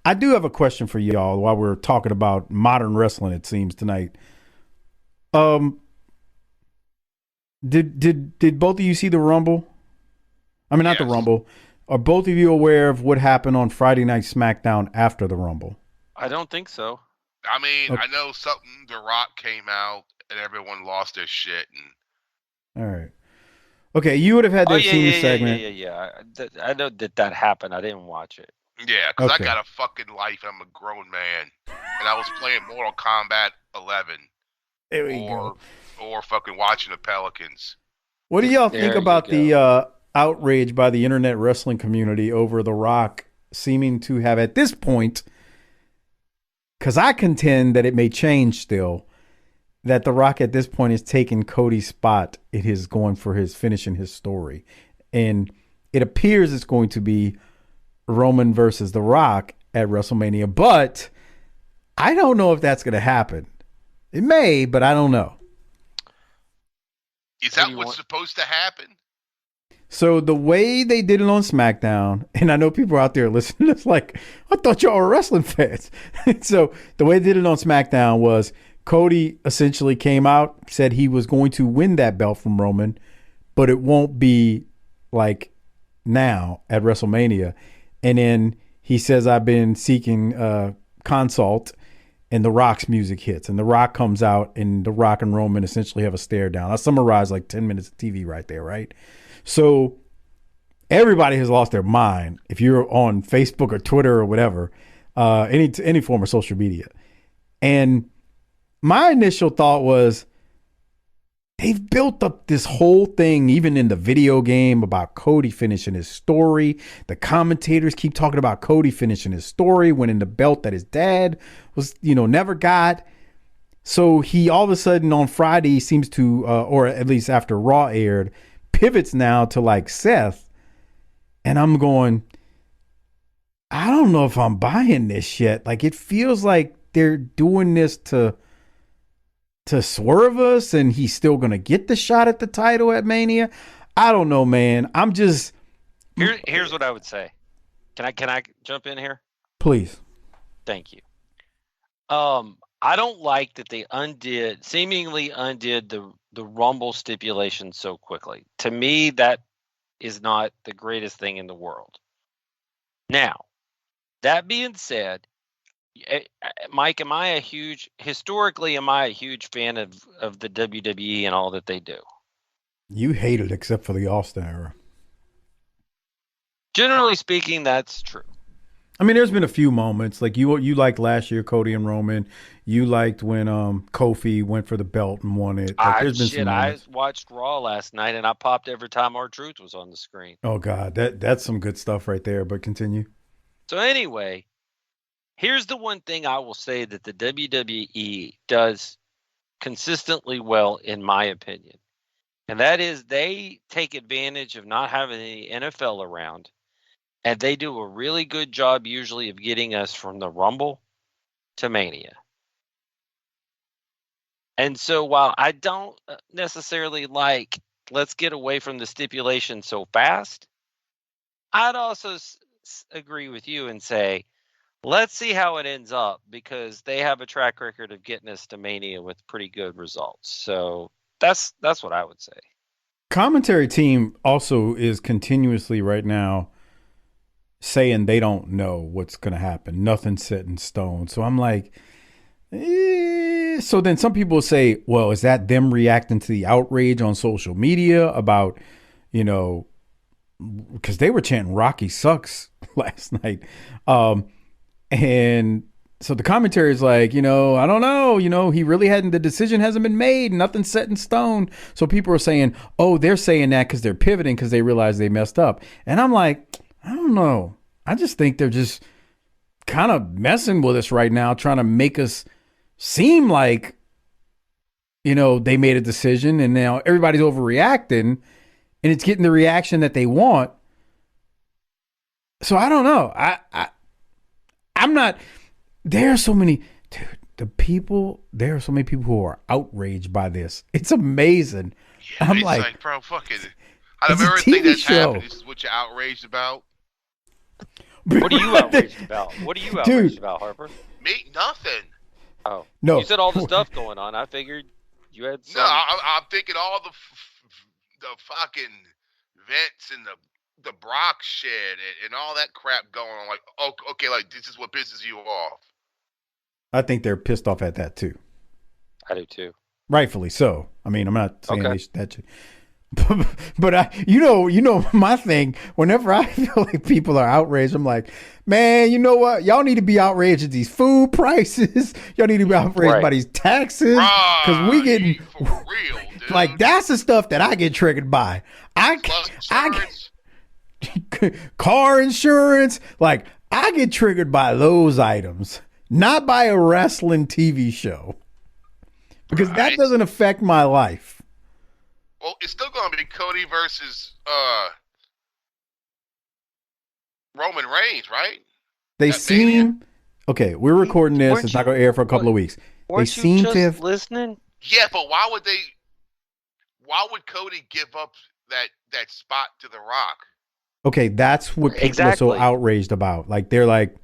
I do have a question for y'all while we're talking about modern wrestling. It seems tonight. Um, did both of you see the Rumble? I mean, not the Yes. Rumble. Are both of you aware of what happened on Friday Night SmackDown after the Rumble? I don't think so. I mean, Okay. I know something. The Rock came out and everyone lost their shit, and All right. Okay, you would have had to Oh have yeah, seen the yeah, yeah, yeah, segment. yeah, yeah. I know that happened. I didn't watch it. yeah, because I Okay, got a fucking life. I'm a grown man, and I was playing Mortal Kombat 11 there we go. or fucking watching the Pelicans. What do y'all think There you about the go. outrage by the internet wrestling community over The Rock seeming to have, at this point, because I contend that it may change still, that The Rock at this point is taking Cody's spot. It is going for his finishing his story. And it appears it's going to be Roman versus The Rock at WrestleMania, but I don't know if that's going to happen. It may, but I don't know. Is Who do that you what's want? supposed to happen? So the way they did it on SmackDown, and I know people out there listening, it's like, I thought y'all were wrestling fans. So the way they did it on SmackDown was Cody essentially came out, said he was going to win that belt from Roman, but it won't be like now at WrestleMania. And then he says, I've been seeking consult, and The Rock's music hits, and The Rock comes out, and The Rock and Roman essentially have a stare down. I summarized like 10 minutes of TV right there, right? So everybody has lost their mind if you're on Facebook or Twitter or whatever, any form of social media. And my initial thought was they've built up this whole thing, even in the video game, about Cody finishing his story. The commentators keep talking about Cody finishing his story, winning the belt that his dad was, never got. So he all of a sudden on Friday seems to, or at least after Raw aired, pivots now to like Seth. And I'm going, I don't know if I'm buying this yet. Like it feels like they're doing this to swerve us, and he's still gonna get the shot at the title at Mania. I don't know, man. I'm just Here's what I would say. Can I jump in here? please. Thank you. I don't like that they seemingly undid the Rumble stipulation so quickly. To me, that is not the greatest thing in the world. Now, that being said, Mike, am I a huge fan of the WWE and all that they do? You hate it except for the Austin era. Generally speaking, that's true. I mean, there's been a few moments like you liked last year, Cody and Roman. You liked when Kofi went for the belt and won it. Like, there's been some I moments. watched Raw last night and I popped every time R-Truth was on the screen. Oh God, that's some good stuff right there. But continue. So anyway, here's the one thing I will say that the WWE does consistently well, in my opinion. And that is they take advantage of not having the NFL around. And they do a really good job usually of getting us from the Rumble to Mania. And so while I don't necessarily like, let's get away from the stipulation so fast, I'd also agree with you and say, let's see how it ends up because they have a track record of getting us to Mania with pretty good results. So that's what I would say. Commentary team also is continuously right now saying they don't know what's going to happen. Nothing's set in stone. So I'm like, so then some people say, well, is that them reacting to the outrage on social media about, you know, because they were chanting Rocky sucks last night. And so the commentary is like, I don't know, he really hadn't, the decision hasn't been made, nothing's set in stone. So people are saying, oh, they're saying that because they're pivoting because they realize they messed up. And I'm like, I don't know. I just think they're just kind of messing with us right now, trying to make us seem like, they made a decision and now everybody's overreacting and it's getting the reaction that they want. So I don't know. I'm not. There are so many, dude. There are so many people who are outraged by this. It's amazing. Yeah, I'm it's like, like, bro, fucking. Out it's of a everything TV that's show. happened, this is what you're outraged about. What are you outraged about? What are you outraged about, Harper? Me, nothing. Oh, No. you said all the stuff going on. I figured you had some. No, I'm thinking all the fucking vents and the Brock shit and all that crap going on. Like, oh, okay, like this is what pisses you off. I think they're pissed off at that too. I do too. Rightfully so. I mean, I'm not saying Okay. that should, but you know my thing. Whenever I feel like people are outraged, I'm like, man, you know what? Y'all need to be outraged at these food prices. Y'all need to be outraged by these taxes because we getting for real, dude. like that's the stuff that I get triggered by. I car insurance, like I get triggered by those items, not by a wrestling TV show, because that doesn't affect my life. Well, it's still going to be Cody versus Roman Reigns, right? They seem okay. We're recording this. It's not going to air for a couple of weeks. They seem to have listening. Yeah, but why would they? Why would Cody give up that spot to The Rock? Okay, that's what people are so outraged about. Like they're like,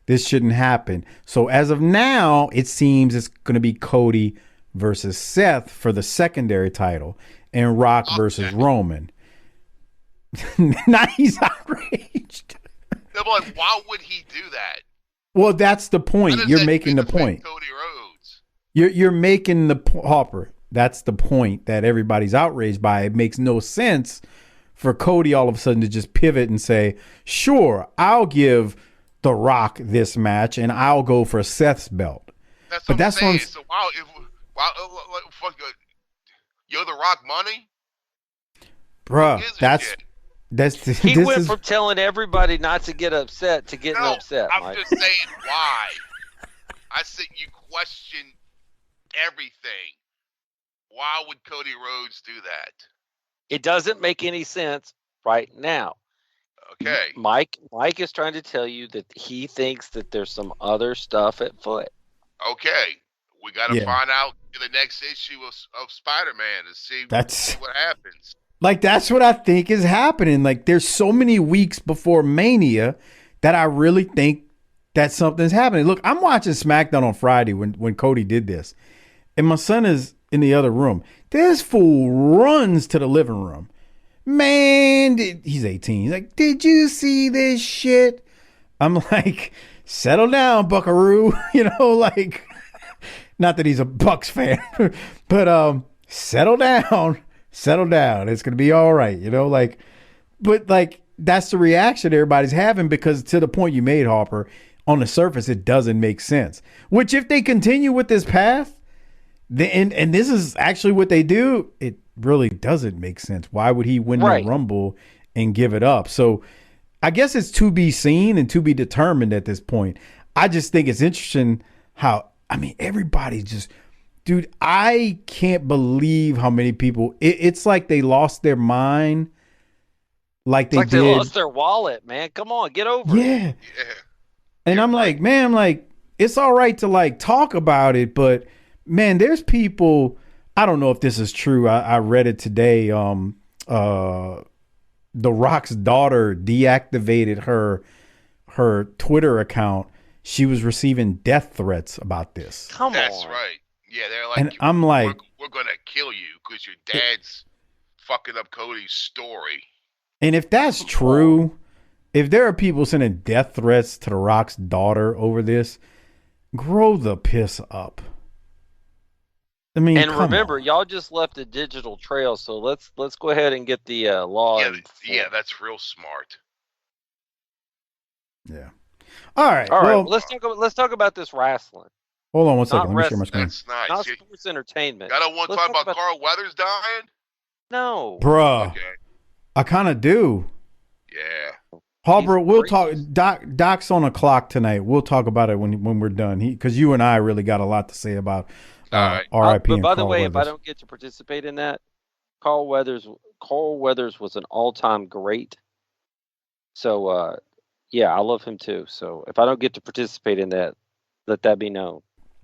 this shouldn't happen. So as of now, it seems it's going to be Cody versus Seth for the secondary title, and Rock versus Roman. Now he's outraged. No, but like, why would he do that? Well, that's the point. You're making the point. Cody Rhodes. You're making the Hopper. That's the point that everybody's outraged by. It makes no sense for Cody all of a sudden to just pivot and say, "Sure, I'll give The Rock this match, and I'll go for Seth's belt." That's what I'm saying. So you're The Rock money, bruh. He went from telling everybody not to get upset to getting upset. I'm just saying why. I said you question everything. Why would Cody Rhodes do that? It doesn't make any sense right now. Okay. Mike is trying to tell you that he thinks that there's some other stuff at foot. Okay. We got to find out in the next issue of Spider-Man to see what happens. Like, that's what I think is happening. Like, there's so many weeks before Mania that I really think that something's happening. Look, I'm watching SmackDown on Friday when Cody did this, and my son is in the other room. This fool runs to the living room. Man, he's 18. He's like, did you see this shit? I'm like, settle down, buckaroo. You know, like, not that he's a Bucks fan, but settle down. Settle down. It's going to be all right. You know, like, but like, that's the reaction everybody's having because to the point you made, Harper, on the surface, it doesn't make sense. Which if they continue with this path, and this is actually what they do, it really doesn't make sense. Why would he win the Rumble and give it up? So I guess it's to be seen and to be determined at this point. I just think it's interesting how, I mean, everybody just, dude, I can't believe how many people, it's like they lost their mind. Like they did. They lost their wallet, man. Come on, get over it. Yeah. And I'm like, man, I'm like, it's all right to like talk about it, but man, there's people, I don't know if this is true. I read it today. The Rock's daughter deactivated her Twitter account. She was receiving death threats about this. That's right. Yeah, they're like, and I'm like, we're gonna kill you because your dad's fucking up Cody's story. And if that's true, if there are people sending death threats to The Rock's daughter over this, grow the piss up. I mean, and remember, y'all just left a digital trail, so let's go ahead and get the law. Yeah, that's real smart. Yeah. All right. Well, let's talk about this wrestling. Hold on one second. Let me share my screen. That's nice. Not sports entertainment. I don't want to talk about Carl Weathers dying. No, bruh. Okay. I kind of do. Yeah. Harper, we'll talk. Doc's on a clock tonight. We'll talk about it when we're done. Because you and I really got a lot to say about R.I.P. But by the way, Weathers. if I don't get to participate in that, Carl Weathers was an all-time great. So, yeah, I love him too. So if I don't get to participate in that, let that be known.